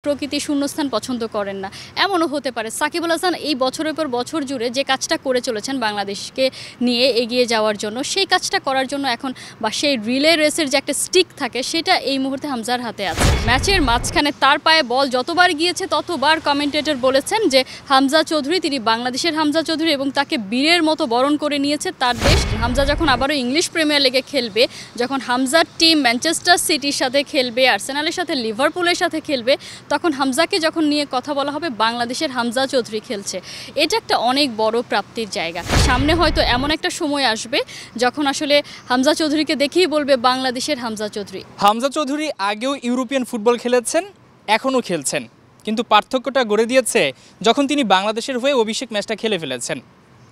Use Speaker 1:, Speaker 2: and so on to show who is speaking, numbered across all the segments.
Speaker 1: প্রকৃতি শূন্যস্থান পছন্দ করেন না, এমনও হতে পারে। সাকিব আল হাসান এই বছরের পর বছর জুড়ে যে কাজটা করে চলেছেন বাংলাদেশকে নিয়ে এগিয়ে যাওয়ার জন্য, সেই কাজটা করার জন্য এখন বা সেই রিলে রেসের যে একটা স্টিক থাকে সেটা এই মুহূর্তে হামজার হাতে আছে। ম্যাচের মাঝখানে তার পায়ে বল যতবার গিয়েছে ততবার কমেন্টেটর বলেছেন যে হামজা চৌধুরী তিনি বাংলাদেশের হামজা চৌধুরী এবং তাকে বীরের মতো বরণ করে নিয়েছে তার দেশ। হামজা যখন আবারও ইংলিশ প্রিমিয়ার লিগে খেলবে, যখন হামজার টিম ম্যানচেস্টার সিটির সাথে খেলবে, আর্সেনালের সাথে লিভারপুলের সাথে খেলবে, তখন হামজাকে যখন নিয়ে কথা বলা হবে বাংলাদেশের হামজা চৌধুরী খেলছে। এটা একটা অনেক বড় প্রাপ্তির জায়গা। সামনে হয়তো এমন একটা সময় আসবে যখন আসলে হামজা চৌধুরীকে দেখেই বলবে বাংলাদেশের হামজা চৌধুরী।
Speaker 2: হামজা চৌধুরী আগেও ইউরোপিয়ান ফুটবল খেলেছেন, এখনও খেলছেন, কিন্তু পার্থক্যটা গড়ে দিয়েছে যখন তিনি বাংলাদেশের হয়ে অভিষেক ম্যাচটা খেলে ফেলেছেন।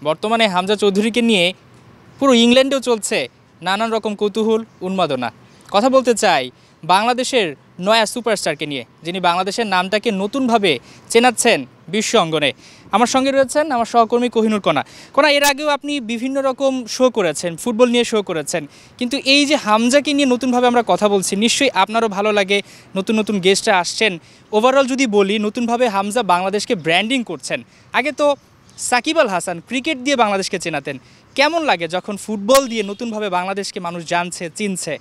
Speaker 2: বর্তমানে হামজা চৌধুরীকে নিয়ে পুরো ইংল্যান্ডেও চলছে নানান রকম কৌতূহল, উন্মাদনা। কথা বলতে চাই বাংলাদেশের নয়া সুপারস্টারকে নিয়ে, যিনি বাংলাদেশের নামটাকে নতুনভাবে চেনাচ্ছেন বিশ্ব অঙ্গনে। আমার সঙ্গে রয়েছেন আমার সহকর্মী কোহিনুর কণা। কণা, এর আগেও আপনি বিভিন্ন রকম শো করেছেন, ফুটবল নিয়ে শো করেছেন, কিন্তু এই যে হামজাকে নিয়ে নতুনভাবে আমরা কথা বলছি, নিশ্চয়ই আপনারও ভালো লাগে, নতুন নতুন গেস্টরা আসছেন। ওভারঅল যদি বলি, নতুনভাবে হামজা বাংলাদেশকে ব্র্যান্ডিং করছেন। আগে তো সাকিব আল হাসান ক্রিকেট দিয়ে বাংলাদেশকে চেনাতেন। কেমন লাগে যখন ফুটবল দিয়ে নতুনভাবে বাংলাদেশকে মানুষ জানছে, চিনছে?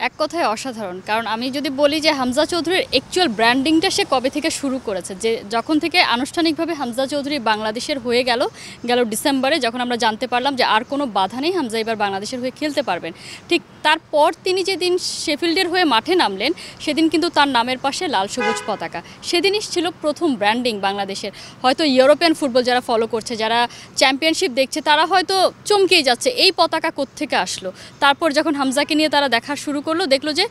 Speaker 1: এক কথায় অসাধারণ। কারণ আমি যদি বলি যে হামজা চৌধুরীর অ্যাকচুয়াল ব্র্যান্ডিংটা সে কবে থেকে শুরু করেছে, যে যখন থেকে আনুষ্ঠানিকভাবে হামজা চৌধুরী বাংলাদেশের হয়ে গেল ডিসেম্বরে, যখন আমরা জানতে পারলাম যে আর কোনো বাধা নেই, হামজা এবার বাংলাদেশের হয়ে খেলতে পারবেন। ঠিক তারপর তিনি যেদিন শেফিল্ডের হয়ে মাঠে নামলেন, সেদিন কিন্তু তার নামের পাশে লাল সবুজ পতাকা। সেদিনই ছিল প্রথম ব্র্যান্ডিং বাংলাদেশের। হয়তো ইউরোপিয়ান ফুটবল যারা ফলো করছে, যারা চ্যাম্পিয়নশিপ দেখছে, তারা হয়তো চমকেই যাচ্ছে এই পতাকা কোত্থেকে আসলো। তারপর যখন হামজাকে নিয়ে তারা দেখা শুরু করলো, দেখলো যে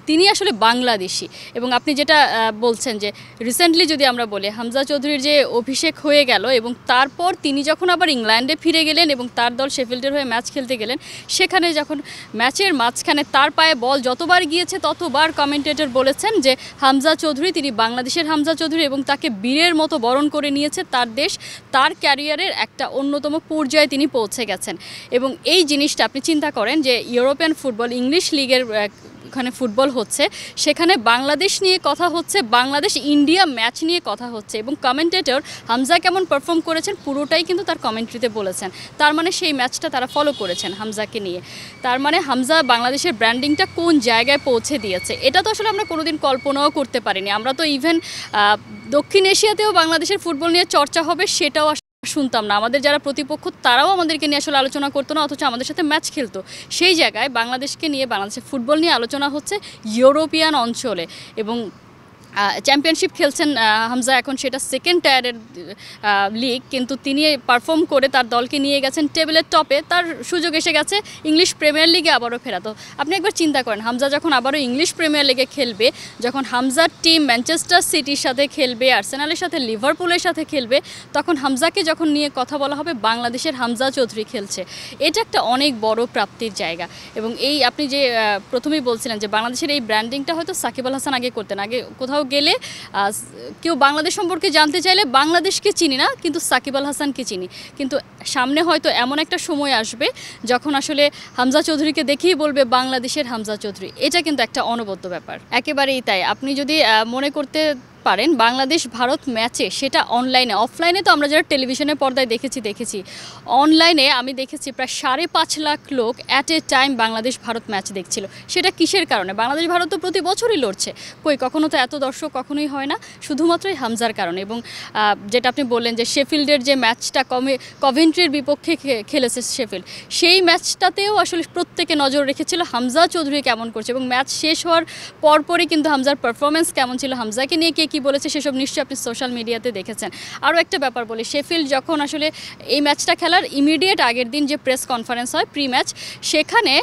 Speaker 1: তিনি আসলে বাংলাদেশি। এবং আপনি যেটা বলছেন যে রিসেন্টলি যদি আমরা বলি, হামজা চৌধুরীর যে অভিষেক হয়ে গেল এবং তারপর তিনি যখন আবার ইংল্যান্ডে ফিরে গেলেন এবং তার দল শেফিল্ডের হয়ে ম্যাচ খেলতে গেলেন, সেখানে যখন ম্যাচের মাঝখানে তার পায়ে বল যতবার গিয়েছে ততবার কমেন্টেটর বলেছেন যে হামজা চৌধুরী তিনি বাংলাদেশের হামজা চৌধুরী এবং তাকে বীরের মতো বরণ করে নিয়েছে তার দেশ। তার ক্যারিয়ারের একটা অন্যতম পর্যায়ে তিনি পৌঁছে গেছেন। এবং এই জিনিসটা আপনি চিন্তা করেন যে ইউরোপিয়ান ফুটবল, ইংলিশ লিগের ওখানে ফুটবল হচ্ছে, সেখানে বাংলাদেশ নিয়ে কথা হচ্ছে, বাংলাদেশ ইন্ডিয়া ম্যাচ নিয়ে কথা হচ্ছে, এবং কমেন্টেটর হামজা কেমন পারফর্ম করেছেন পুরোটাই কিন্তু তার কমেন্ট্রিতে বলেছেন। তার মানে সেই ম্যাচটা তারা ফলো করেছেন হামজাকে নিয়ে। তার মানে হামজা বাংলাদেশের ব্র্যান্ডিংটা কোন জায়গায় পৌঁছে দিয়েছে, এটা তো আসলে আমরা কোনোদিন কল্পনাও করতে পারিনি। আমরা তো ইভেন দক্ষিণ এশিয়াতেও বাংলাদেশের ফুটবল নিয়ে চর্চা হবে সেটাও শুনতাম না। আমাদের যারা প্রতিপক্ষ তারাও আমাদেরকে নিয়ে আসলে আলোচনা করতো না, অথচ আমাদের সাথে ম্যাচ খেলতো। সেই জায়গায় বাংলাদেশকে নিয়ে, বাংলাদেশের ফুটবল নিয়ে আলোচনা হচ্ছে ইউরোপিয়ান অঞ্চলে। এবং চ্যাম্পিয়নশিপ খেলছেন হামজা, এখন সেটা সেকেন্ড টায়ারের লিগ, কিন্তু তিনি পারফর্ম করে তার দলকে নিয়ে গেছেন টেবিলের টপে। তার সুযোগ এসে গেছে ইংলিশ প্রিমিয়ার লিগে আবারও ফেরাতো। আপনি একবার চিন্তা করেন, হামজা যখন আবারও ইংলিশ প্রিমিয়ার লিগে খেলবে, যখন হামজার টিম ম্যানচেস্টার সিটির সাথে খেলবে, আর্সেনালের সাথে লিভারপুলের সাথে খেলবে, তখন হামজাকে যখন নিয়ে কথা বলা হবে বাংলাদেশের হামজা চৌধুরী খেলছে। এটা একটা অনেক বড় প্রাপ্তির জায়গা। এবং এই আপনি যে প্রথমেই বলছিলেন যে বাংলাদেশের এই ব্র্যান্ডিংটা হয়তো সাকিব আল হাসান আগে করতেন। আগে কোথাও গেলে কেউ বাংলাদেশ সম্পর্কে জানতে চাইলে বাংলাদেশকে চিনি না, কিন্তু সাকিব আল হাসানকে চিনি। কিন্তু সামনে হয়তো এমন একটা সময় আসবে যখন আসলে হামজা চৌধুরীকে দেখেই বলবে বাংলাদেশের হামজা চৌধুরী। এটা কিন্তু একটা অনবদ্য ব্যাপার, একেবারেই তাই। আপনি যদি মনে করতে পারেন বাংলাদেশ ভারত ম্যাচে, সেটা অনলাইনে, অফলাইনে তো আমরা যারা টেলিভিশনের পর্দায় দেখেছি, অনলাইনে আমি দেখেছি প্রায় 5.5 লাখ লোক at a time Bangladesh Bharat match দেখছিল। সেটা কিসের কারণে? বাংলাদেশ ভারত তো প্রতি বছরই লড়ছে, কখনো তো এত দর্শক কখনোই হয় না, শুধুমাত্রই হামজার কারণে। এবং যেটা আপনি বললেন যে শেফিল্ডের যে ম্যাচটা কভেন্ট্রির বিপক্ষে খেলেছে শেফিল্ড, সেই ম্যাচটাতেও আসলে প্রত্যেকে নজর রেখেছিল হামজা চৌধুরী কেমন করছে। এবং ম্যাচ শেষ হওয়ার পরপরই কিন্তু হামজার পারফরমেন্স কেমন ছিল, হামজাকে নিয়ে কি বলেছে, সেসব নিশ্চয়ই আপনি সোশ্যাল মিডিয়াতে দেখেছেন। আরও একটা ব্যাপার বলি, শেফিল্ড যখন আসলে এই ম্যাচটা খেলার ইমিডিয়েট আগের দিন যে প্রেস কনফারেন্স হয় প্রি ম্যাচ, সেখানে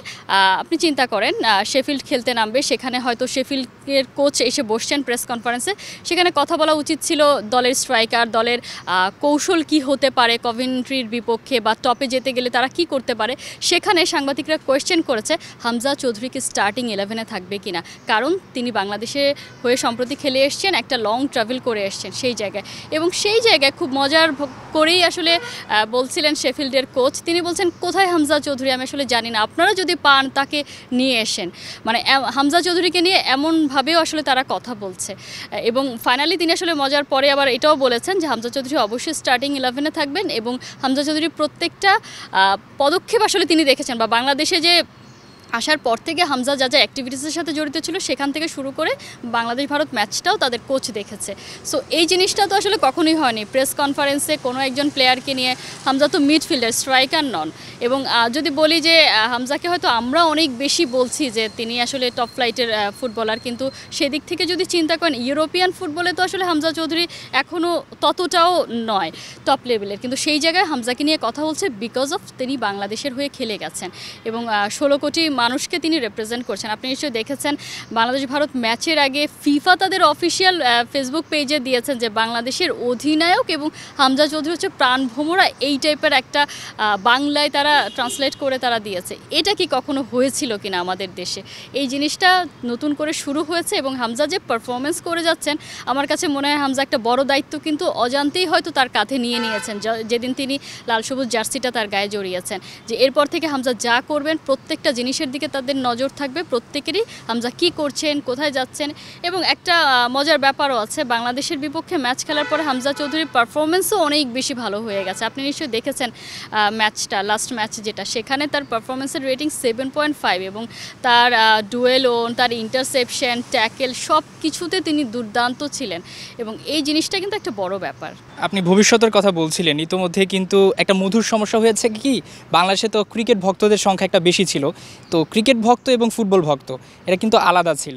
Speaker 1: আপনি চিন্তা করেন শেফিল্ড খেলতে নামবে, সেখানে হয়তো শেফিল্ডের কোচ এসে বসছেন প্রেস কনফারেন্সে, সেখানে কথা বলা উচিত ছিল দলের স্ট্রাইকার, দলের কৌশল কি হতে পারে কভেন্ট্রির বিপক্ষে, বা টপে যেতে গেলে তারা কি করতে পারে। সেখানে সাংবাদিকরা কোয়েশ্চেন করেছে হামজা চৌধুরীকে স্টার্টিং 11-এ থাকবে কিনা, কারণ তিনি বাংলাদেশে হয়ে সম্প্রতি খেলে এসছেন, একটা লং ট্রাভেল করে এসছেন সেই জায়গায়। এবং সেই জায়গায় খুব মজার করেই আসলে বলছিলেন শেফিল্ডের কোচ, তিনি বলছেন কোথায় হামজা চৌধুরী, আমি আসলে জানি না, আপনারা যদি পান তাকে নিয়ে এসেন। মানে হামজা চৌধুরীকে নিয়ে এমনভাবে ভাবেও আসলে তারা কথা বলছে এবং ফাইনালি তিনি আসলে মজার পরে আবার এটাও বলেছেন যে হামজা চৌধুরী অবশ্যই স্টার্টিং 11-এ থাকবেন এবং হামজা চৌধুরীর প্রত্যেকটা পদক্ষেপ আসলে তিনি দেখেছেন বা বাংলাদেশে যে আসার পর থেকে হামজা যা যা অ্যাক্টিভিটিসের সাথে জড়িত ছিল সেখান থেকে শুরু করে বাংলাদেশ ভারত ম্যাচটাও তাদের কোচ দেখেছে। সো এই জিনিসটা তো আসলে কখনোই হয়নি। প্রেস কনফারেন্সে কোনো একজন প্লেয়ারকে নিয়ে, হামজা তো মিডফিল্ডার, স্ট্রাইকার নন, এবং যদি বলি যে হামজাকে হয়তো আমরা অনেক বেশি বলছি যে তিনি আসলে টপ ফ্লাইটের ফুটবলার, কিন্তু সেদিক থেকে যদি চিন্তা করেন ইউরোপিয়ান ফুটবলে তো আসলে হামজা চৌধুরী এখনও ততটাও নয় টপ লেভেলের, কিন্তু সেই জায়গায় হামজাকে নিয়ে কথা হচ্ছে বিকজ অফ তিনি বাংলাদেশের হয়ে খেলে গেছেন এবং 16 কোটি মানুষকে তিনি রিপ্রেজেন্ট করছেন। আপনি নিশ্চয়ই দেখেছেন বাংলাদেশ ভারত ম্যাচের আগে ফিফা তাদের অফিসিয়াল ফেসবুক পেজে দিয়েছেন যে বাংলাদেশের অধিনায়ক এবং হামজা চৌধুরী হচ্ছে প্রাণভোমরা, এই টাইপের একটা বাংলায় তারা ট্রান্সলেট করে তারা দিয়েছে। এটা কি কখনো হয়েছিল কিনা আমাদের দেশে? এই জিনিসটা নতুন করে শুরু হয়েছে এবং হামজা যে পারফরমেন্স করে যাচ্ছেন, আমার কাছে মনে হয় হামজা একটা বড় দায়িত্ব কিন্তু অজান্তেই হয়তো তার কাঁধে নিয়ে নিয়েছেন যেদিন তিনি লাল সবুজ জার্সিটা তার গায়ে জড়িয়েছেন, যে এরপর থেকে হামজা যা করবেন প্রত্যেকটা জিনিসের দিকে তাদের নজর থাকবে, প্রত্যেকেরই হামজা কি করছেন, কোথায় যাচ্ছেন। এবং একটা মজার ব্যাপারও আছে, বাংলাদেশের বিপক্ষে ম্যাচ খেলার পরে হামজা চৌধুরীর পারফরমেন্সও অনেক বেশি ভালো হয়ে গেছে। আপনি নিশ্চয়ই দেখেছেন ম্যাচটা, লাস্ট ম্যাচ যেটা, সেখানে তার পারফরমেন্সের রেটিং 7.5 এবং তার ডুয়েল ওন, তার ইন্টারসেপশন, ট্যাকেল সব কিছুতে তিনি দুর্দান্ত ছিলেন এবং এই জিনিসটা কিন্তু একটা বড় ব্যাপার।
Speaker 2: আপনি ভবিষ্যতের কথা বলছিলেন, ইতোমধ্যে কিন্তু একটা মধুর সমস্যা হয়েছে কি, বাংলাদেশে তো ক্রিকেট ভক্তদের সংখ্যা একটা বেশি ছিল, তো ক্রিকেট ভক্ত এবং ফুটবল ভক্ত এটা কিন্তু আলাদা ছিল।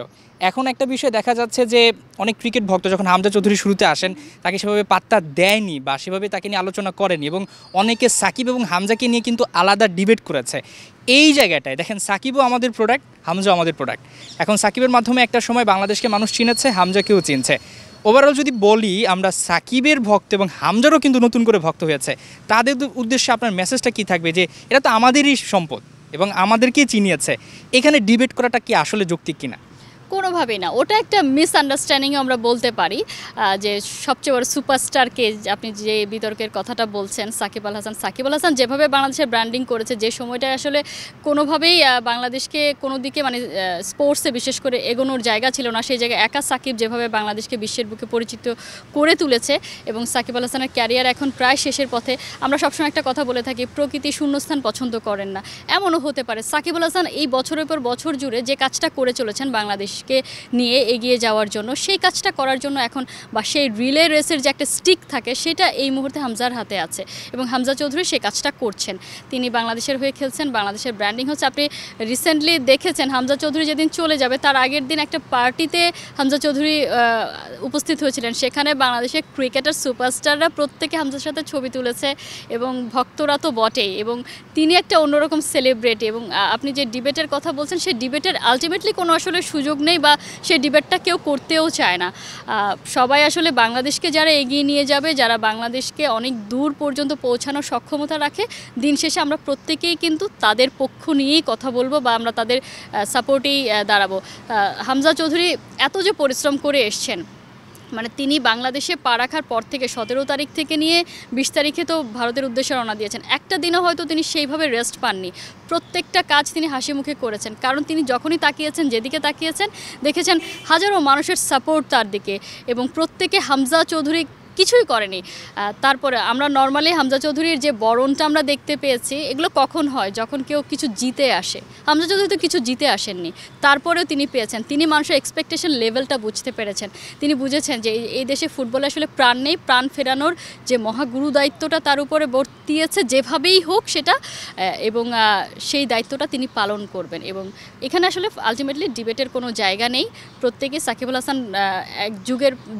Speaker 2: এখন একটা বিষয় দেখা যাচ্ছে যে অনেক ক্রিকেট ভক্ত যখন হামজা চৌধুরী শুরুতে আসেন তাকে সেভাবে পাত্তা দেয়নি বা সেভাবে তাকে নিয়ে আলোচনা করেনি এবং অনেকে সাকিব এবং হামজাকে নিয়ে কিন্তু আলাদা ডিবেট করেছে। এই জায়গাটায় দেখেন সাকিবও আমাদের প্রোডাক্ট, হামজাও আমাদের প্রোডাক্ট। এখন সাকিবের মাধ্যমে একটা সময় বাংলাদেশকে মানুষ চিনেছে, হামজাকেও চিনছে। ওভারঅল যদি বলি আমরা সাকিবের ভক্ত এবং হামজারও কিন্তু নতুন করে ভক্ত হয়েছে, তাদের উদ্দেশ্যে আপনার মেসেজটা কি থাকবে যে এটা তো আমাদেরই সম্পদ এবং আমাদেরকেই চিনিয়েছে, এখানে ডিবেট করাটা কি আসলে যৌক্তিক কিনা?
Speaker 1: কোনোভাবেই না, ওটা একটা মিসআন্ডারস্ট্যান্ডিংও আমরা বলতে পারি যে সবচেয়ে বড় সুপারস্টারকে, আপনি যে বিতর্কের কথাটা বলছেন সাকিব আল হাসান যেভাবে বাংলাদেশের ব্র্যান্ডিং করেছে, যে সময়টায় আসলে কোনোভাবেই বাংলাদেশকে কোনো দিকে মানে স্পোর্টসে বিশেষ করে এগোনোর জায়গা ছিল না, সেই জায়গায় একা সাকিব যেভাবে বাংলাদেশকে বিশ্বের বুকে পরিচিত করে তুলেছে এবং সাকিব আল হাসানের ক্যারিয়ার এখন প্রায় শেষের পথে। আমরা সবসময় একটা কথা বলে থাকি, প্রকৃতি শূন্যস্থান পছন্দ করেন না, এমনও হতে পারে সাকিব আল হাসান এই বছরের পর বছর জুড়ে যে কাজটা করে চলেছেন বাংলাদেশ নিয়ে এগিয়ে যাওয়ার জন্য, সেই কাজটা করার জন্য এখন বা সেই রিলে রেসের যে একটা স্টিক থাকে সেটা এই মুহূর্তে হামজার হাতে আছে এবং হামজা চৌধুরী সেই কাজটা করছেন। তিনি বাংলাদেশের হয়ে খেলছেন, বাংলাদেশের ব্র্যান্ডিং হচ্ছে। আপনি রিসেন্টলি দেখেছেন হামজা চৌধুরী যেদিন চলে যাবে তার আগের দিন একটা পার্টিতে হামজা চৌধুরী উপস্থিত হয়েছিলেন, সেখানে বাংলাদেশের ক্রিকেটার সুপারস্টাররা প্রত্যেকে হামজার সাথে ছবি তুলেছে এবং ভক্তরা তো বটেই, এবং তিনি একটা অন্যরকম সেলিব্রিটি। এবং আপনি যে ডিবেটের কথা বলছেন সেই ডিবেটের আলটিমেটলি কোনো আসলে সুযোগ নেই বা সেই ডিবেটটা কেউ করতেও চায় না। সবাই আসলে বাংলাদেশকে যারা এগিয়ে নিয়ে যাবে, যারা বাংলাদেশকে অনেক দূর পর্যন্ত পৌঁছানোর সক্ষমতা রাখে, দিন শেষে আমরা প্রত্যেকেই কিন্তু তাদের পক্ষ নিয়েই কথা বলবো বা আমরা তাদের সাপোর্টেই দাঁড়াবো। হামজা চৌধুরী এত যে পরিশ্রম করে এসছেন, মানে তিনি বাংলাদেশে পা রাখার পর থেকে 17 তারিখ থেকে নিয়ে 20 তারিখে তো ভারতের উদ্দেশ্যে রওনা দিয়েছেন, একটা দিনও হয়তো তিনি সেইভাবে রেস্ট পাননি। প্রত্যেকটা কাজ তিনি হাসি মুখে করেছেন, কারণ তিনি যখনই তাকিয়েছেন, যেদিকে তাকিয়েছেন দেখেছেন হাজারো মানুষের সাপোর্ট তার দিকে এবং প্রত্যেকে হামজা চৌধুরী কিছুই করেনি। তারপরে আমরা নর্মালি হামজা চৌধুরীর যে বরণটা আমরা দেখতে পেয়েছি, এগুলো কখন হয়? যখন কেউ কিছু জিতে আসে। হামজা চৌধুরী তো কিছু জিতে আসেননি, তারপরেও তিনি পেয়েছেন। তিনি মানুষের এক্সপেকটেশন লেভেলটা বুঝতে পেরেছেন, তিনি বুঝেছেন যে এই দেশে ফুটবলে আসলে প্রাণ নেই, প্রাণ ফেরানোর যে মহাগুরু দায়িত্বটা তার উপরে বর্তিয়েছে যেভাবেই হোক সেটা, এবং সেই দায়িত্বটা তিনি পালন করবেন। এবং এখানে আসলে আলটিমেটলি ডিবেটের কোনো জায়গা নেই। প্রত্যেকে সাকিব আল হাসান এক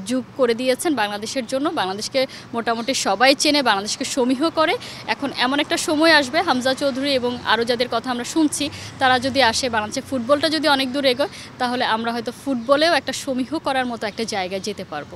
Speaker 1: যুগ করে দিয়েছেন বাংলাদেশের জন্য, বাংলাদেশকে মোটামুটি সবাই চেনে, বাংলাদেশকে সমীহ করে। এখন এমন একটা সময় আসবে হামজা চৌধুরী এবং আরও যাদের কথা আমরা শুনছি তারা যদি আসে, বাংলাদেশের ফুটবলটা যদি অনেক দূর এগোয়, তাহলে আমরা হয়তো ফুটবলেও একটা সমীহ করার মতো একটা জায়গায় যেতে পারবো।